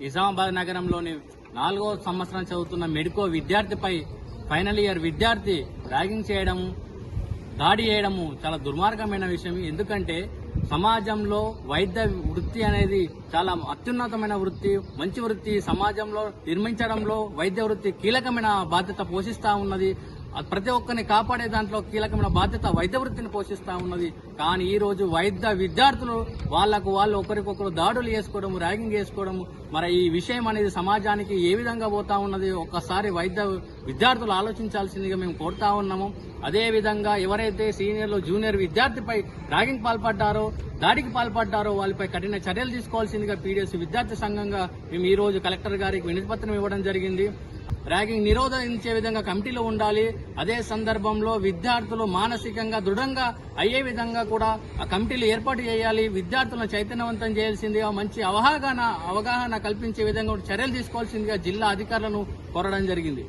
నిజామాబాద్ నగరంలోని 4వ సంవత్సరం చదువుతున్న మెడికో విద్యార్థిపై ఫైనల్ ఇయర్ విద్యార్థి ర్యాగింగ్ చేయడము, దాడి చేయడము చాలా దుర్మార్గమైన విషయం. ఎందుకంటే సమాజంలో వైద్య వృత్తి అనేది చాలా అత్యున్నతమైన వృత్తి, మంచి వృత్తి. సమాజంలో నిర్మించడంలో వైద్య వృత్తి కీలకమైన బాధ్యత పోషిస్తా ఉన్నది. ప్రతి ఒక్కరిని కాపాడే దాంట్లో కీలకమైన బాధ్యత వైద్య వృత్తిని పోషిస్తా ఉన్నది. కానీ ఈ రోజు వైద్య విద్యార్థులు వాళ్ళు ఒకరికొకరు దాడులు చేసుకోవడం, ర్యాగింగ్ చేసుకోవడం, మరి ఈ విషయం అనేది సమాజానికి ఏ విధంగా పోతా ఉన్నది ఒక్కసారి వైద్య విద్యార్థులు ఆలోచించాల్సిందిగా మేము కోరుతా ఉన్నాము. అదే విధంగా ఎవరైతే సీనియర్లు జూనియర్ విద్యార్థిపై ర్యాగింగ్ పాల్పడ్డారో, దాడికి పాల్పడ్డారో వాళ్ళపై కఠిన చర్యలు తీసుకోవాల్సిందిగా పీడీఎస్ విద్యార్థి సంఘంగా మేము ఈ రోజు కలెక్టర్ గారికి వినతిపత్రం ఇవ్వడం జరిగింది. ర్యాగింగ్ నిరోధించే విధంగా కమిటీలు ఉండాలి. అదే సందర్భంలో విద్యార్థులు మానసికంగా దృఢంగా అయ్యే విధంగా కూడా ఆ కమిటీలు ఏర్పాటు చేయాలి. విద్యార్థులను చైతన్యవంతం చేయాల్సిందిగా, మంచి అవగాహన కల్పించే విధంగా చర్యలు తీసుకోవాల్సిందిగా జిల్లా అధికారులను కోరడం జరిగింది.